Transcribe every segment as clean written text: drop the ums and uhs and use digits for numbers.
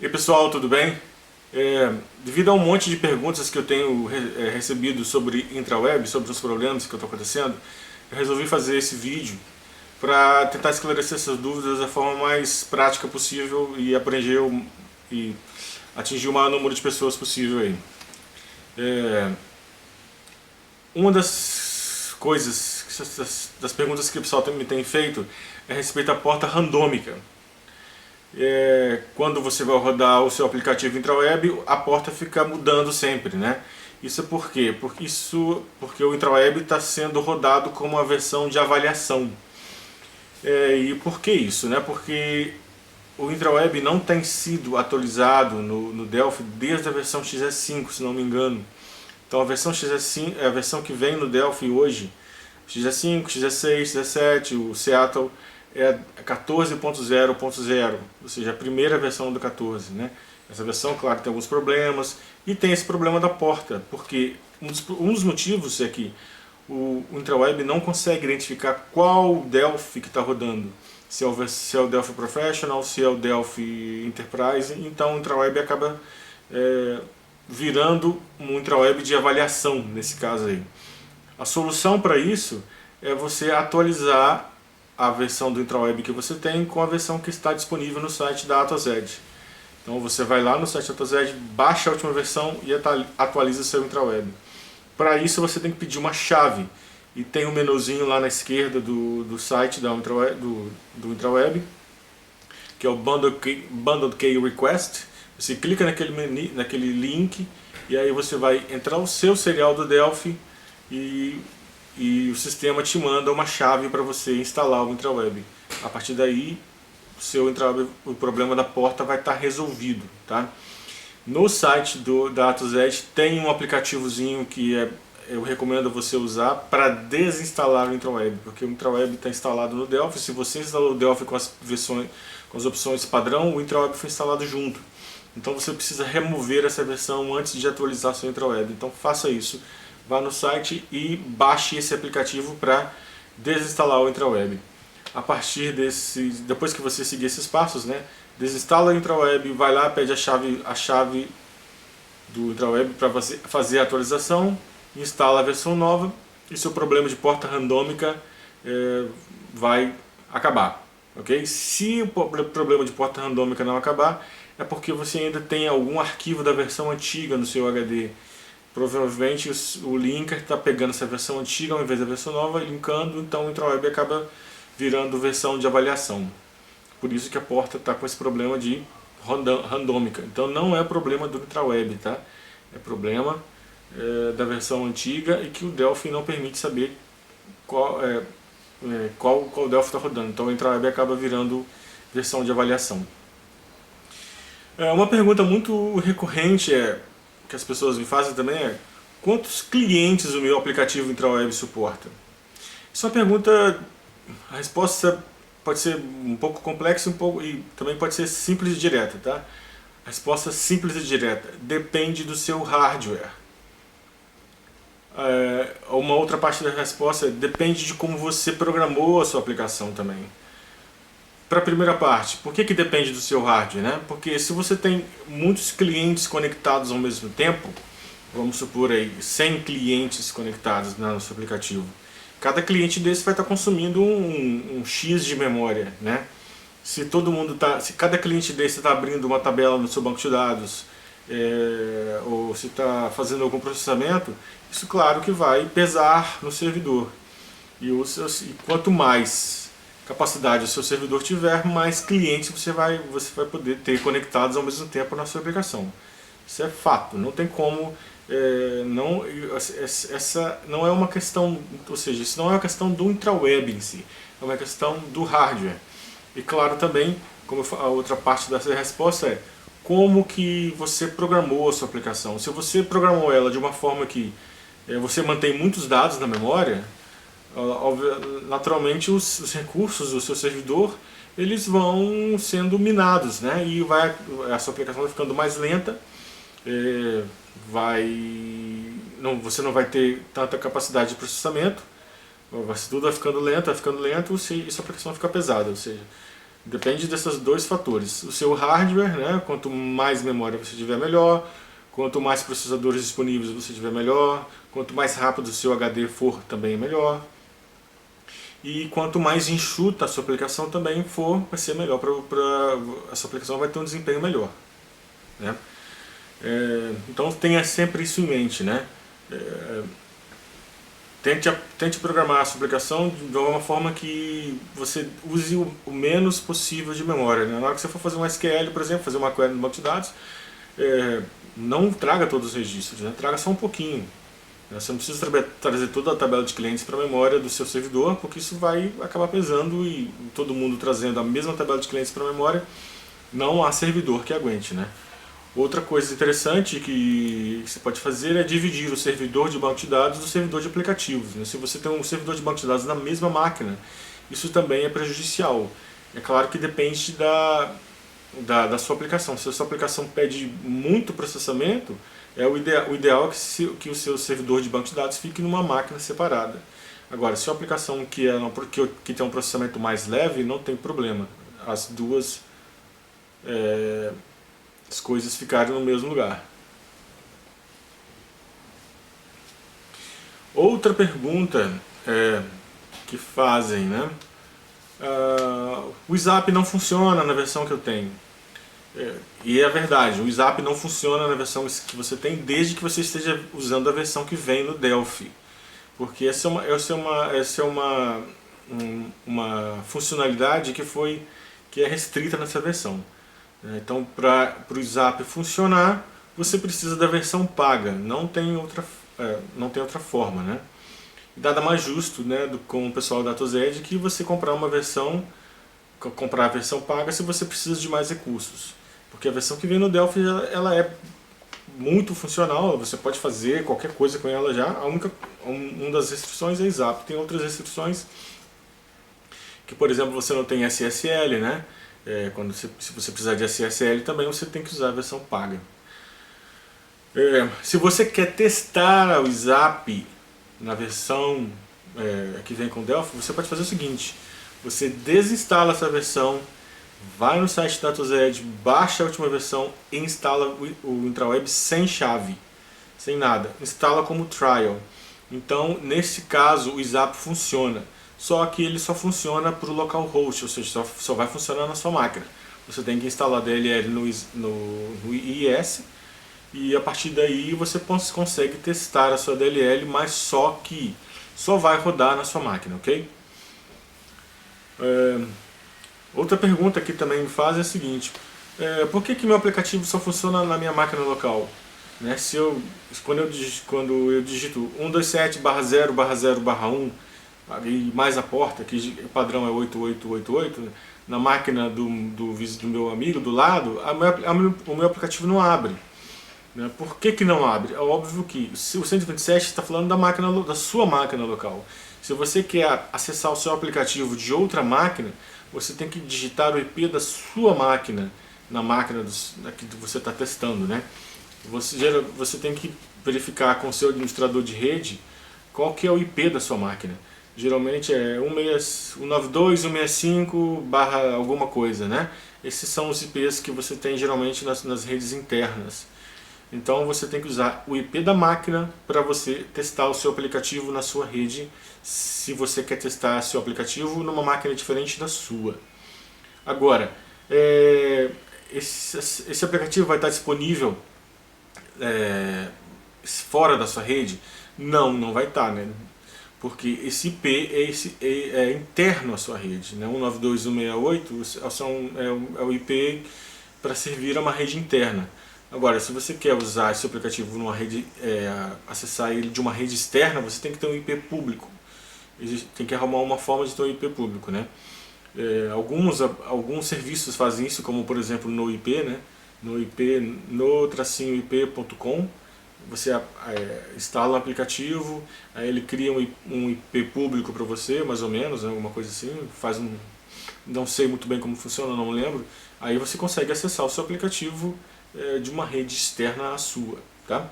E aí, pessoal, tudo bem? Devido a um monte de perguntas que eu tenho recebido sobre intraweb, sobre os problemas que estão acontecendo, eu resolvi fazer esse vídeo para tentar esclarecer essas dúvidas da forma mais prática possível e e atingir o maior número de pessoas possível aí. Uma das coisas, das perguntas que o pessoal me tem feito é a respeito da porta randômica. Quando você vai rodar o seu aplicativo intraweb, a porta fica mudando sempre, né? Isso é por quê? Porque o intraweb está sendo rodado como uma versão de avaliação. E por que isso, né? Porque o intraweb não tem sido atualizado no Delphi desde a versão XS5, se não me engano. Então a versão XS5 é a versão que vem no Delphi hoje. XS5, XS6, XS7, o Seattle é 14.0.0, ou seja, a primeira versão do 14, né? Essa versão, claro, tem alguns problemas, e tem esse problema da porta, porque um dos motivos é que o intraweb não consegue identificar qual Delphi que está rodando, se é o Delphi Professional, se é o Delphi Enterprise. Então o intraweb acaba virando um intraweb de avaliação, nesse caso aí. A solução para isso é você atualizar a versão do intraweb que você tem com a versão que está disponível no site da AtoZed. Então você vai lá no site da AtoZed, baixa a última versão e atualiza o seu intraweb. Para isso você tem que pedir uma chave, e tem um menuzinho lá na esquerda do site do intraweb, que é o Bundled Key Request. Você clica naquele link e aí você vai entrar o seu serial do Delphi e o sistema te manda uma chave para você instalar o intraweb. A partir daí, o problema da porta vai estar resolvido, tá? No site da AtoZed tem um aplicativozinho que eu recomendo você usar para desinstalar o intraweb, porque o intraweb está instalado no Delphi. Se você instalou o Delphi com as opções padrão, o intraweb foi instalado junto. Então você precisa remover essa versão antes de atualizar seu intraweb. Então faça isso. Vá no site e baixe esse aplicativo para desinstalar o intraweb. Depois que você seguir esses passos, né, desinstala o intraweb, vai lá, pede a chave do intraweb para fazer a atualização, instala a versão nova e seu problema de porta randômica vai acabar. Okay? Se o problema de porta randômica não acabar, é porque você ainda tem algum arquivo da versão antiga no seu HD. Provavelmente o linker está pegando essa versão antiga ao invés da versão nova, linkando, então o intraweb acaba virando versão de avaliação. Por isso que a porta está com esse problema de randômica. Então não é problema do intraweb, tá? É problema da versão antiga e que o Delphi não permite saber qual Delphi está rodando. Então o intraweb acaba virando versão de avaliação. Uma pergunta muito recorrente que as pessoas me fazem também é: quantos clientes o meu aplicativo intraweb suporta? Isso é uma pergunta, a resposta pode ser um pouco complexa e também pode ser simples e direta, tá? A resposta simples e direta: depende do seu hardware. Uma outra parte da resposta é: depende de como você programou a sua aplicação também. Para a primeira parte, por que depende do seu hardware, né? Porque se você tem muitos clientes conectados ao mesmo tempo, vamos supor aí 100 clientes conectados no seu aplicativo, cada cliente desse vai estar consumindo um X de memória, né? Se cada cliente desse está abrindo uma tabela no seu banco de dados, ou se está fazendo algum processamento, isso claro que vai pesar no servidor. E quanto mais capacidade o seu servidor tiver, mais clientes você vai poder ter conectados ao mesmo tempo na sua aplicação. Isso é fato, não tem como. Essa não é uma questão, ou seja, isso não é uma questão do intraweb em si, é uma questão do hardware. E claro também, como a outra parte dessa resposta é como que você programou a sua aplicação. Se você programou ela de uma forma que você mantém muitos dados na memória, naturalmente os recursos do seu servidor eles vão sendo minados, né? E a sua aplicação vai ficando mais lenta, você não vai ter tanta capacidade de processamento, tudo vai ficando lento e sua aplicação vai ficar pesada. Ou seja, Depende desses dois fatores. O seu hardware, né? Quanto mais memória você tiver, melhor. Quanto mais processadores disponíveis você tiver, melhor. Quanto mais rápido o seu HD for, também é melhor. E quanto mais enxuta a sua aplicação também for, vai ser melhor a sua aplicação vai ter um desempenho melhor, né? Então tenha sempre isso em mente, né? Tente programar a sua aplicação de uma forma que você use o menos possível de memória, né? Na hora que você for fazer um SQL, por exemplo, fazer uma query no banco de dados, não traga todos os registros, né? Traga só um pouquinho. Você não precisa trazer toda a tabela de clientes para a memória do seu servidor, porque isso vai acabar pesando, e todo mundo trazendo a mesma tabela de clientes para a memória, não há servidor que aguente, né? Outra coisa interessante que você pode fazer é dividir o servidor de banco de dados do servidor de aplicativos, né? Se você tem um servidor de banco de dados na mesma máquina, isso também é prejudicial. É claro que depende da sua aplicação. Se a sua aplicação pede muito processamento, o ideal é que o seu servidor de banco de dados fique numa máquina separada. Agora, se a aplicação que tem um processamento mais leve, não tem problema. As duas as coisas ficarem no mesmo lugar. Outra pergunta que fazem, né? O WhatsApp não funciona na versão que eu tenho. E é verdade, o WhatsApp não funciona na versão que você tem desde que você esteja usando a versão que vem no Delphi. Porque essa é uma funcionalidade que é restrita nessa versão. Então, para o WhatsApp funcionar, você precisa da versão paga, não tem outra forma, né? E nada mais justo, né, com o pessoal da DataZed, que você comprar a versão paga se você precisa de mais recursos. Porque a versão que vem no Delphi ela é muito funcional, você pode fazer qualquer coisa com ela já. Uma das restrições é WhatsApp. Tem outras restrições que, por exemplo, você não tem SSL, né? Se você precisar de SSL também, você tem que usar a versão paga. Se você quer testar o WhatsApp na versão que vem com o Delphi, você pode fazer o seguinte: você desinstala essa versão, vai no site da DataZed, baixa a última versão e instala o IntraWeb sem chave, sem nada. Instala como trial. Então, nesse caso, o WhatsApp funciona. Só que ele só funciona para o localhost, ou seja, só vai funcionar na sua máquina. Você tem que instalar a DLL no IIS, e a partir daí você consegue testar a sua DLL, mas só vai rodar na sua máquina, ok? Outra pergunta que também me faz é a seguinte: por que meu aplicativo só funciona na minha máquina local? Né? Quando eu digito 127/0/0/1 e mais a porta, que o padrão é 8888, né? Na máquina do meu amigo do lado, o meu aplicativo não abre. Né? Por que não abre? É óbvio que o 127 está falando da sua máquina local. Se você quer acessar o seu aplicativo de outra máquina, você tem que digitar o IP da sua máquina na máquina que você está testando, né? Você tem que verificar com o seu administrador de rede qual que é o IP da sua máquina. Geralmente é 192.165 barra alguma coisa, né? Esses são os IPs que você tem geralmente nas redes internas. Então você tem que usar o IP da máquina para você testar o seu aplicativo na sua rede, se você quer testar seu aplicativo numa máquina diferente da sua. Agora, esse aplicativo vai estar disponível fora da sua rede? Não vai estar, né? Porque esse IP é interno à sua rede, né? 192.168 é o IP para servir a uma rede interna. Agora, se você quer usar esse aplicativo numa rede, acessar ele de uma rede externa, você tem que ter um IP público. Tem que arrumar uma forma de ter um IP público, né? Alguns serviços fazem isso, como por exemplo no IP, né? no-ip.com. Você instala o aplicativo, aí ele cria um IP público para você, mais ou menos, né? Alguma coisa assim. Não sei muito bem como funciona, não lembro. Aí você consegue acessar o seu aplicativo de uma rede externa à sua, tá?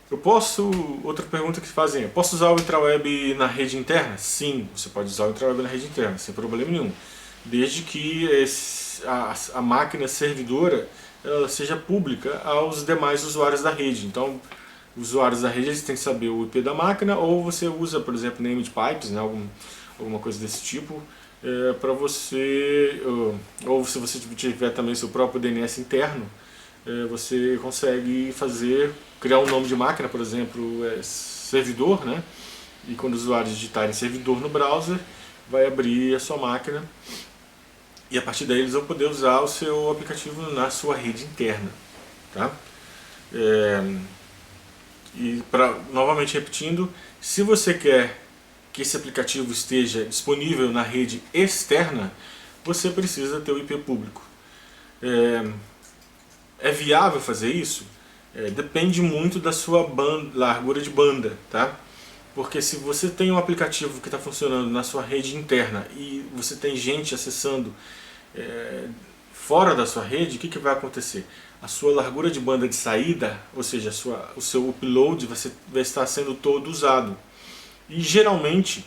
Outra pergunta que fazem é, posso usar o intraweb na rede interna? Sim, você pode usar o intraweb na rede interna, sem problema nenhum. Desde que a máquina servidora ela seja pública aos demais usuários da rede. Então, os usuários da rede eles têm que saber o IP da máquina, ou você usa, por exemplo, named pipes, né, alguma coisa desse tipo, para você, ou se você tiver também seu próprio DNS interno, você consegue criar um nome de máquina, por exemplo, servidor, né? E quando os usuários digitarem servidor no browser, vai abrir a sua máquina e a partir daí eles vão poder usar o seu aplicativo na sua rede interna, tá? Novamente repetindo, se você quer que esse aplicativo esteja disponível na rede externa, você precisa ter o IP público. É viável fazer isso? Depende muito da sua largura de banda, tá? Porque se você tem um aplicativo que está funcionando na sua rede interna e você tem gente acessando fora da sua rede, o que vai acontecer? A sua largura de banda de saída, ou seja, o seu upload vai estar sendo todo usado. E geralmente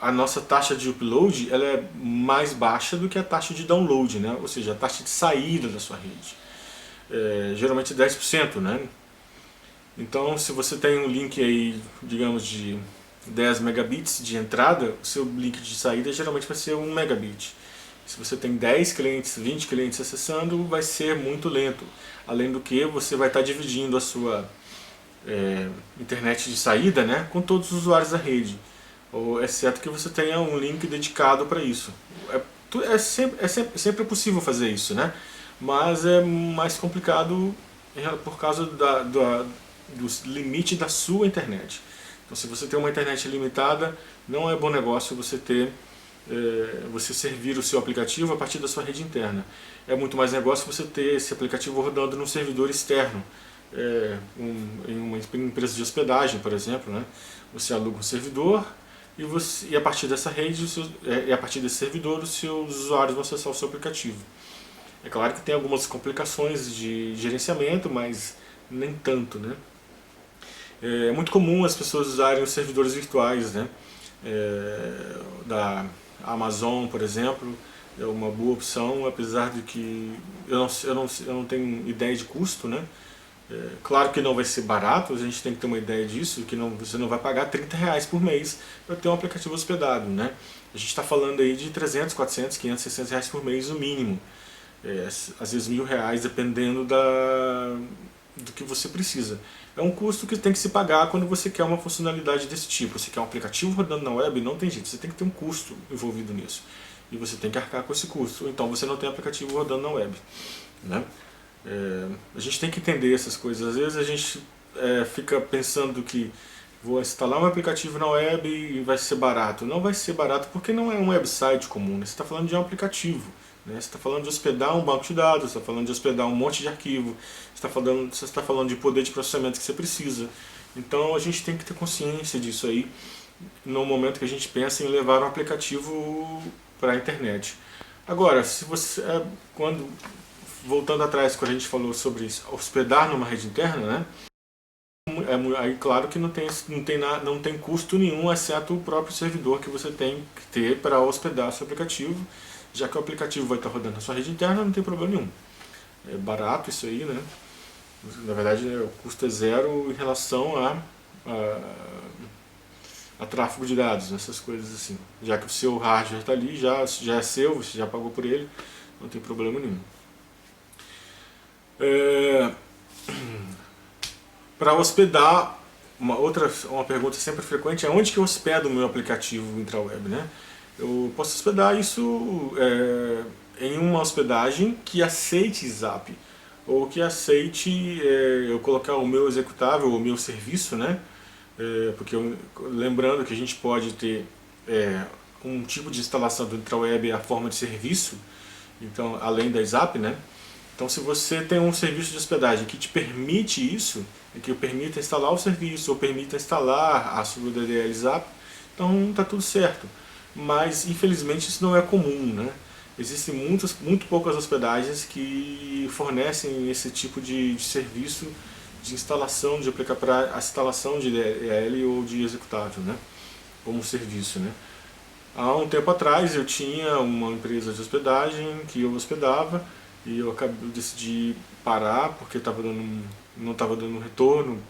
a nossa taxa de upload ela é mais baixa do que a taxa de download, né? Ou seja, a taxa de saída da sua rede. Geralmente 10%, né? Então, se você tem um link aí, digamos, de 10 megabits de entrada, o seu link de saída geralmente vai ser 1 megabit. Se você tem 10 clientes, 20 clientes acessando, vai ser muito lento. Além do que, você vai estar dividindo a sua internet de saída, né, com todos os usuários da rede. Exceto que você tenha um link dedicado para isso. Sempre possível fazer isso, né? Mas é mais complicado por causa do limite da sua internet. Então, se você tem uma internet limitada, não é bom negócio você servir o seu aplicativo a partir da sua rede interna. É muito mais negócio você ter esse aplicativo rodando num servidor externo, em uma empresa de hospedagem, por exemplo, né? Você aluga um servidor e a partir dessa rede, a partir desse servidor, os seus usuários vão acessar o seu aplicativo. É claro que tem algumas complicações de gerenciamento, mas nem tanto, né? É muito comum as pessoas usarem os servidores virtuais, né? Da Amazon, por exemplo, é uma boa opção, apesar de que eu não tenho ideia de custo, né? Claro que não vai ser barato, a gente tem que ter uma ideia disso, que você não vai pagar R$ 30 por mês para ter um aplicativo hospedado, né? A gente está falando aí de 300, 400, 500, 600 reais por mês no mínimo. Às vezes R$ 1.000, dependendo do que você precisa. É um custo que tem que se pagar quando você quer uma funcionalidade desse tipo. Você quer um aplicativo rodando na web, não tem jeito, você tem que ter um custo envolvido nisso. E você tem que arcar com esse custo, ou então você não tem aplicativo rodando na web, né? A gente tem que entender essas coisas. Às vezes a gente fica pensando que vou instalar um aplicativo na web e vai ser barato. Não vai ser barato porque não é um website comum, né? Você está falando de um aplicativo, né? Você está falando de hospedar um banco de dados, você está falando de hospedar um monte de arquivo, você está falando de poder de processamento que você precisa. Então a gente tem que ter consciência disso aí no momento que a gente pensa em levar um aplicativo para a internet. Agora, se você voltando atrás, quando a gente falou sobre hospedar numa rede interna, né? Aí claro que não tem custo nenhum, exceto o próprio servidor que você tem que ter para hospedar seu aplicativo, já que o aplicativo vai estar rodando na sua rede interna, não tem problema nenhum. É barato isso aí, né? Na verdade, o custo é zero em relação a tráfego de dados, essas coisas assim. Já que o seu hardware está ali, já é seu, você já pagou por ele, não tem problema nenhum. Para hospedar, uma pergunta sempre frequente é onde que eu hospedo o meu aplicativo intraweb, né? Eu posso hospedar isso em uma hospedagem que aceite Zap, ou que aceite eu colocar o meu executável, o meu serviço, né? Porque lembrando que a gente pode ter um tipo de instalação do intraweb a forma de serviço, então além da Zap, né? Então, se você tem um serviço de hospedagem que te permite isso, que permita instalar o serviço ou permita instalar a sua DDL Zap, então está tudo certo. Mas, infelizmente, isso não é comum, né? Existem muito poucas hospedagens que fornecem esse tipo de serviço de instalação, de aplicar para a instalação de DLL ou de executável, né? Como serviço, né? Há um tempo atrás eu tinha uma empresa de hospedagem que eu hospedava e eu decidi parar porque não estava dando retorno,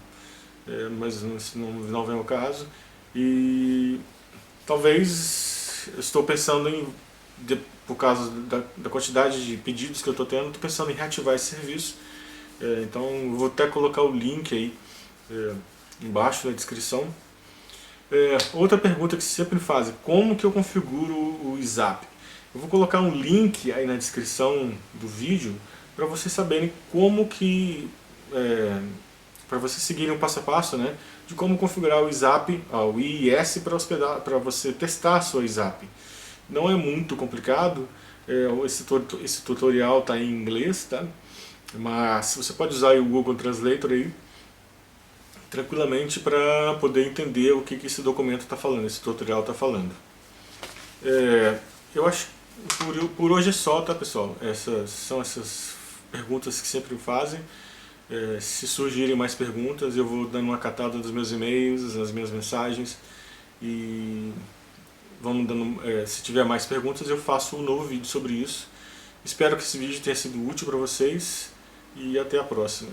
mas não vem ao caso. E talvez eu estou pensando por causa da quantidade de pedidos que eu estou tendo, estou pensando em reativar esse serviço. Então eu vou até colocar o link aí embaixo na descrição. Outra pergunta que sempre fazem: como que eu configuro o ISAP? Eu vou colocar um link aí na descrição do vídeo para vocês saberem como que, para vocês seguirem o passo a passo, né, de como configurar o ISAP, o IIS para você testar a sua ISAP. Não é muito complicado, esse tutorial está em inglês, tá? Mas você pode usar o Google Translator aí tranquilamente para poder entender o que esse documento está falando, esse tutorial está falando. Eu acho que por hoje é só, tá, pessoal? Essas são essas perguntas que sempre me fazem. Se surgirem mais perguntas, eu vou dando uma catada dos meus e-mails, das minhas mensagens, e vamos dando, se tiver mais perguntas eu faço um novo vídeo sobre isso. Espero que esse vídeo tenha sido útil para vocês e até a próxima.